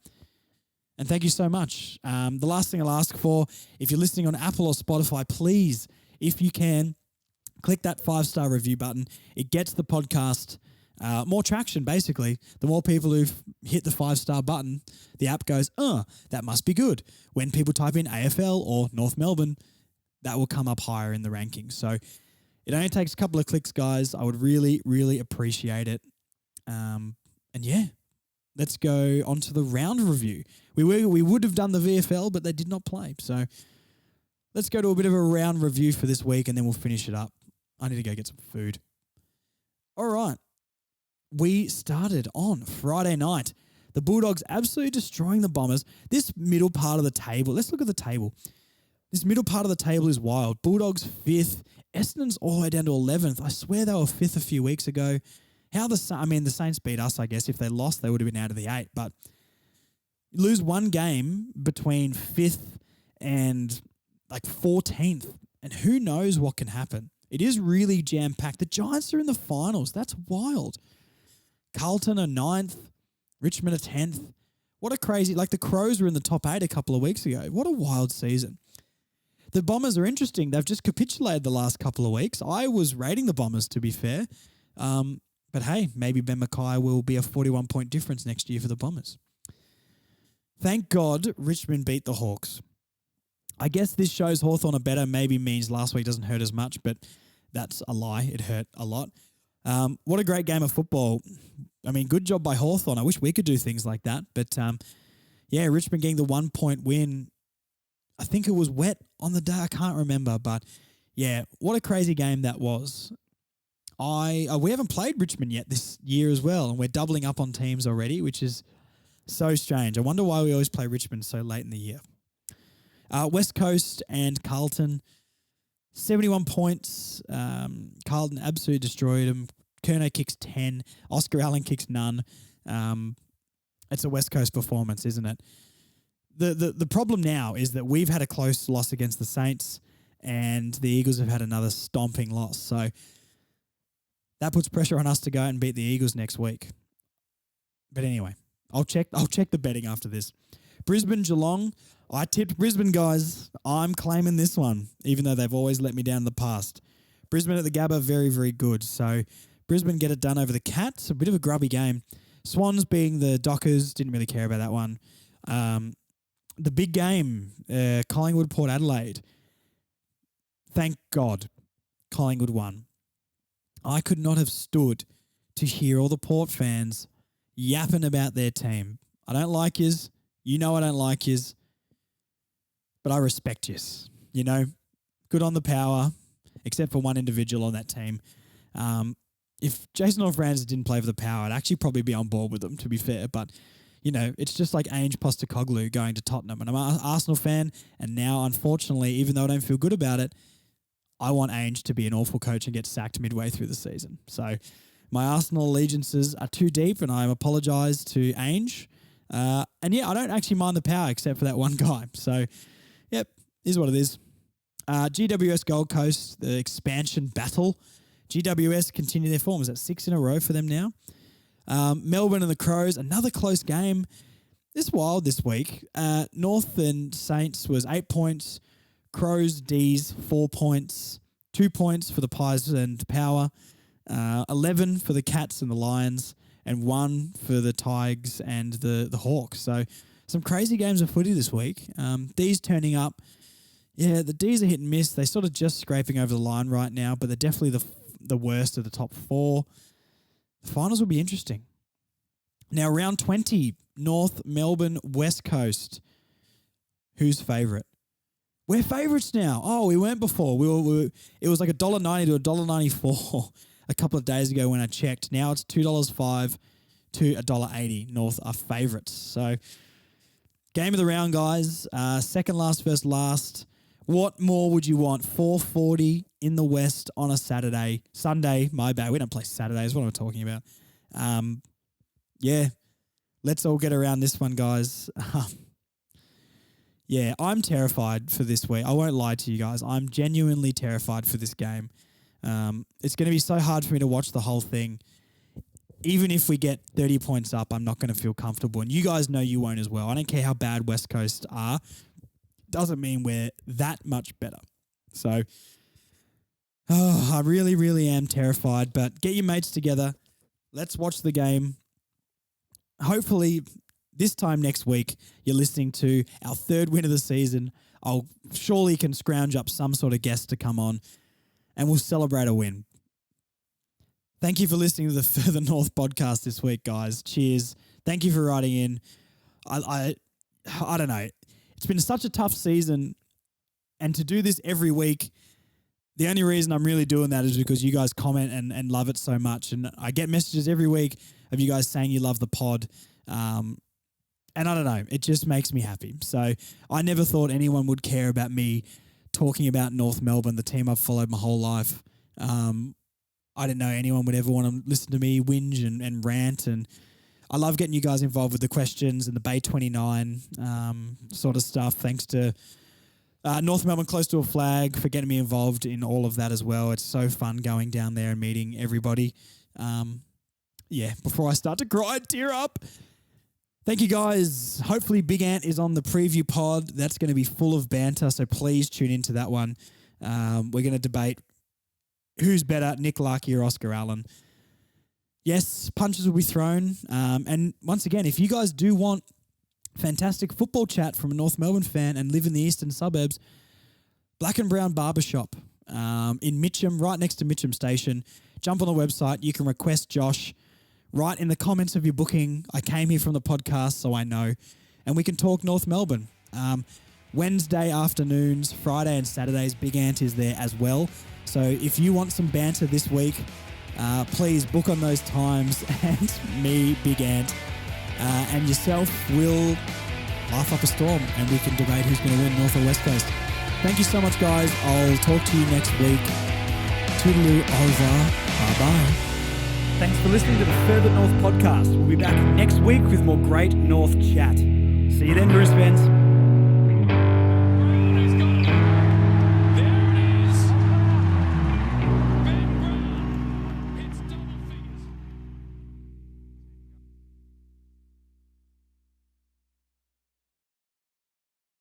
S2: And thank you so much. The last thing I'll ask for, if you're listening on Apple or Spotify, please, if you can, click that 5-star review button. It gets the podcast more traction, basically. The more people who've hit the 5-star button, the app goes, that must be good. When people type in AFL or North Melbourne, that will come up higher in the rankings. So it only takes a couple of clicks, guys. I would really, really appreciate it. And yeah, let's go on to the round review. We would have done the VFL, but they did not play. So let's go to a bit of a round review for this week, and then we'll finish it up. I need to go get some food. All right. We started on Friday night. The Bulldogs absolutely destroying the Bombers. This middle part of the table, let's look at the table. This middle part of the table is wild. Bulldogs 5th. Essendon's all the way down to 11th. I swear they were 5th a few weeks ago. The Saints beat us, I guess. If they lost, they would have been out of the 8. But you lose one game between 5th and like 14th. And who knows what can happen. It is really jam-packed. The Giants are in the finals. That's wild. Carlton are 9th. Richmond are 10th. What a crazy... Like the Crows were in the top 8 a couple of weeks ago. What a wild season. The Bombers are interesting. They've just capitulated the last couple of weeks. I was rating the Bombers, to be fair. But hey, maybe Ben Mackay will be a 41-point difference next year for the Bombers. Thank God Richmond beat the Hawks. I guess this shows Hawthorn are better. Maybe means last week doesn't hurt as much, but that's a lie. It hurt a lot. What a great game of football. I mean, good job by Hawthorn. I wish we could do things like that. But yeah, Richmond getting the 1-point win. I think it was wet on the day. I can't remember. But yeah, what a crazy game that was. We haven't played Richmond yet this year as well, and we're doubling up on teams already, which is so strange. I wonder why we always play Richmond so late in the year. West Coast and Carlton, 71 points. Carlton absolutely destroyed them. Curnow kicks 10. Oscar Allen kicks none. It's a West Coast performance, isn't it? The problem now is that we've had a close loss against the Saints, and the Eagles have had another stomping loss. So that puts pressure on us to go out and beat the Eagles next week. But anyway, I'll check the betting after this. Brisbane Geelong. I tipped Brisbane, guys. I'm claiming this one, even though they've always let me down in the past. Brisbane at the Gabba, very, very good. So Brisbane get it done over the Cats. A bit of a grubby game. Swans being the Dockers. Didn't really care about that one. The big game, Collingwood, Port Adelaide. Thank God Collingwood won. I could not have stood to hear all the Port fans yapping about their team. I don't like yous. You know I don't like yous. But I respect yous. You know, good on the power, except for one individual on that team. If Jason Orr-Francis didn't play for the power, I'd actually probably be on board with them, to be fair. But you know, it's just like Ange Postecoglou going to Tottenham. And I'm an Arsenal fan, and now, unfortunately, even though I don't feel good about it, I want Ange to be an awful coach and get sacked midway through the season. So my Arsenal allegiances are too deep, and I apologise to Ange. And yeah, I don't actually mind the power except for that one guy. So, yep, is what it is. GWS Gold Coast, the expansion battle. GWS continue their form. Is that 6 in a row for them now? Melbourne and the Crows, another close game. It's wild this week. North and Saints was 8 points. Crows, D's, 4 points. 2 points for the Pies and Power. 11 for the Cats and the Lions. And 1 for the Tigers and the Hawks. So some crazy games of footy this week. D's turning up. Yeah, the D's are hit and miss. They're sort of just scraping over the line right now, but they're definitely the worst of the top 4. The finals will be interesting. Now, round 20, North, Melbourne, West Coast. Who's favourite? We're favourites now. Oh, we weren't before. It was like $1.90 to $1.94 a couple of days ago when I checked. Now it's $2.05 to $1.80. North are favourites. So game of the round, guys. Second last versus last. What more would you want? 4:40 in the West on a Sunday, my bad. We don't play Saturdays. What am I talking about? Yeah, let's all get around this one, guys. Yeah, I'm terrified for this week. I won't lie to you guys. I'm genuinely terrified for this game. It's going to be so hard for me to watch the whole thing. Even if we get 30 points up, I'm not going to feel comfortable. And you guys know you won't as well. I don't care how bad West Coast are. Doesn't mean we're that much better. So, I really, really am terrified. But get your mates together. Let's watch the game. Hopefully, this time next week, you're listening to our third win of the season. I'll surely can scrounge up some sort of guest to come on and we'll celebrate a win. Thank you for listening to the Further North podcast this week, guys. Cheers. Thank you for writing in. I don't know. It's been such a tough season, and to do this every week, the only reason I'm really doing that is because you guys comment and love it so much. And I get messages every week of you guys saying you love the pod. And I don't know, it just makes me happy. So I never thought anyone would care about me talking about North Melbourne, the team I've followed my whole life. I didn't know anyone would ever want to listen to me whinge and rant. And I love getting you guys involved with the questions and the Bay 29 sort of stuff. Thanks to North Melbourne Close to a Flag for getting me involved in all of that as well. It's so fun going down there and meeting everybody. Before I start to cry and tear up. Thank you, guys. Hopefully Big Ant is on the preview pod. That's going to be full of banter, so please tune into that one. We're going to debate who's better, Nick Larkey or Oscar Allen. Yes, punches will be thrown. And once again, if you guys do want fantastic football chat from a North Melbourne fan and live in the eastern suburbs, Black and Brown Barbershop in Mitcham, right next to Mitcham Station. Jump on the website. You can request Josh. Write in the comments of your booking, I came here from the podcast, so I know. And we can talk North Melbourne. Wednesday afternoons, Friday and Saturdays, Big Ant is there as well. So if you want some banter this week, please book on those times. And me, Big Ant, and yourself will laugh up a storm and we can debate who's going to win North or West Coast. Thank you so much, guys. I'll talk to you next week. Toodaloo, over. Bye-bye.
S1: Thanks for listening to the Further North podcast. We'll be back next week with more great North chat. See you then, Bruce fans.